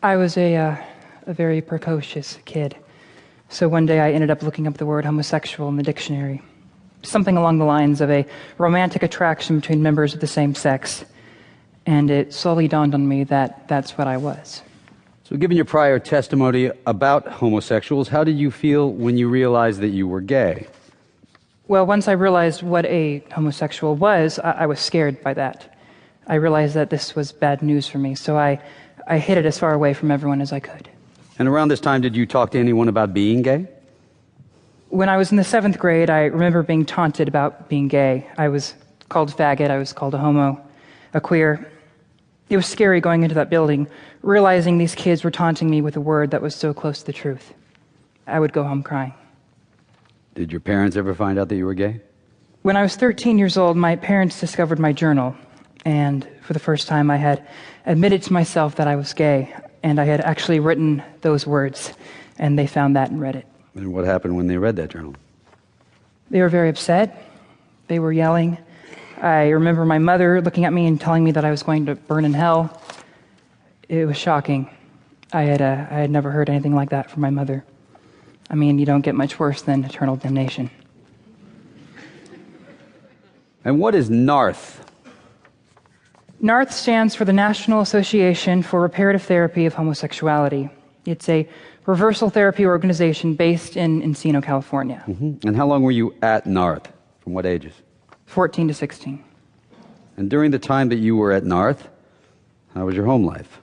I was a very precocious kid. So one day I ended up looking up the word homosexual in the dictionary. Something along the lines of a romantic attraction between members of the same sex. And it slowly dawned on me that that's what I was. So given your prior testimony about homosexuals, how did you feel when you realized that you were gay? Well, once I realized what a homosexual was, I was scared by that. I realized that this was bad news for me, so I hid it as far away from everyone as I could. And around this time, did you talk to anyone about being gay? When I was in the 7th grade, I remember being taunted about being gay. I was called a faggot, I was called a homo, a queer. It was scary going into that building, realizing these kids were taunting me with a word that was so close to the truth. I would go home crying. Did your parents ever find out that you were gay? When I was 13 years old, my parents discovered my journal, and for the first time I had admitted to myself that I was gay, and I had actually written those words, and they found that and read it. And what happened when they read that journal? They were very upset. They were yelling. I remember my mother looking at me and telling me that I was going to burn in hell. It was shocking. I had never heard anything like that from my mother. I mean, you don't get much worse than eternal damnation. And what is NARTH? NARTH stands for the National Association for Reparative Therapy of Homosexuality. It's a reversal therapy organization based in Encino, California. Mm-hmm. And how long were you at NARTH? From what ages? 14 to 16. And during the time that you were at NARTH, how was your home life?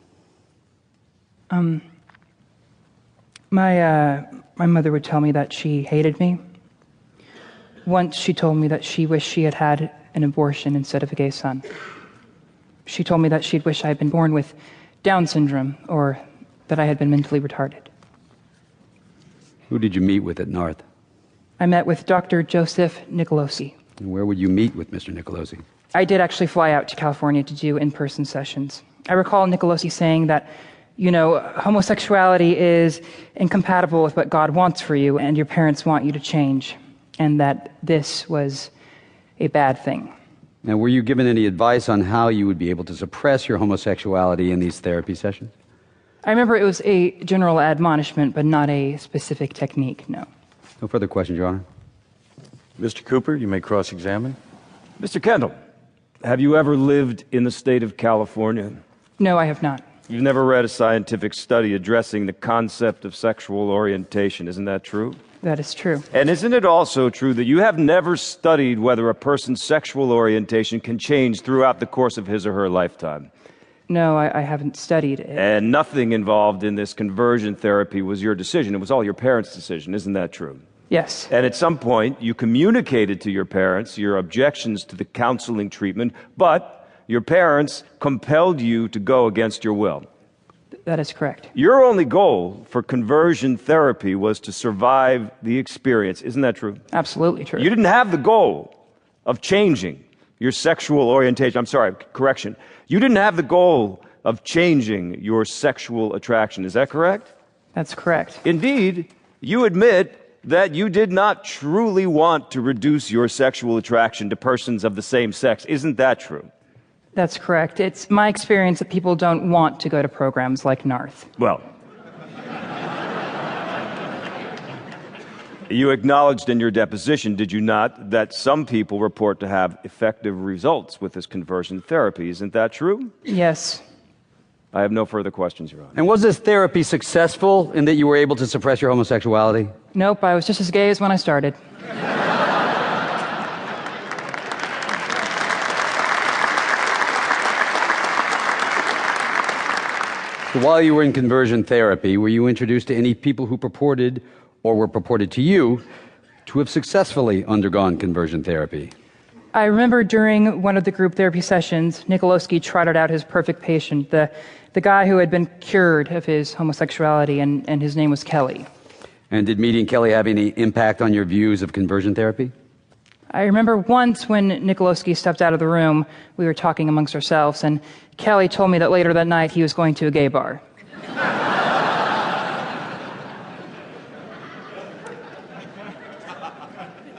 My mother would tell me that she hated me. Once she told me that she wished she had had an abortion instead of a gay son. She told me that she'd wish I had been born with Down syndrome or that I had been mentally retarded. Who did you meet with at NARTH? I met with Dr. Joseph Nicolosi. And where would you meet with Mr. Nicolosi? I did actually fly out to California to do in-person sessions. I recall Nicolosi saying that, you know, homosexuality is incompatible with what God wants for you, and your parents want you to change, and that this was a bad thing. Now, were you given any advice on how you would be able to suppress your homosexuality in these therapy sessions? I remember it was a general admonishment, but not a specific technique, no. No further questions, Your Honor. Mr. Cooper, you may cross-examine. Mr. Kendall, have you ever lived in the state of California? No, I have not. You've never read a scientific study addressing the concept of sexual orientation, isn't that true? That is true. And isn't it also true that you have never studied whether a person's sexual orientation can change throughout the course of his or her lifetime? No, I haven't studied it. And nothing involved in this conversion therapy was your decision. It was all your parents' decision, isn't that true? Yes. And at some point, you communicated to your parents your objections to the counseling treatment, but your parents compelled you to go against your will. That is correct. Your only goal for conversion therapy was to survive the experience. Isn't that true? Absolutely true. You didn't have the goal of changing your sexual orientation. I'm sorry, correction. You didn't have the goal of changing your sexual attraction. Is that correct? That's correct. Indeed, you admit that you did not truly want to reduce your sexual attraction to persons of the same sex. Isn't that true? That's correct. It's my experience that people don't want to go to programs like NARTH. Well, you acknowledged in your deposition, did you not, that some people report to have effective results with this conversion therapy. Isn't that true? Yes. I have no further questions, Your Honor. And was this therapy successful in that you were able to suppress your homosexuality? Nope, I was just as gay as when I started. So while you were in conversion therapy, were you introduced to any people who purported or were purported to you to have successfully undergone conversion therapy? I remember during one of the group therapy sessions, Nicolosi trotted out his perfect patient, the guy who had been cured of his homosexuality, and his name was Kelly. And did meeting Kelly have any impact on your views of conversion therapy? I remember once when Nicolosi stepped out of the room, we were talking amongst ourselves, and Kelly told me that later that night he was going to a gay bar.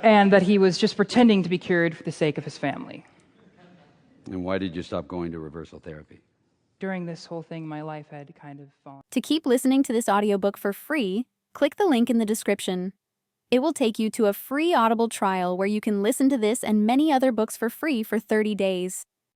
And that he was just pretending to be cured for the sake of his family. And why did you stop going to reversal therapy? during this whole thing, my life had kind of fallen. To keep listening to this audiobook for free, click the link in the description. It will take you to a free Audible trial where you can listen to this and many other books for free for 30 days.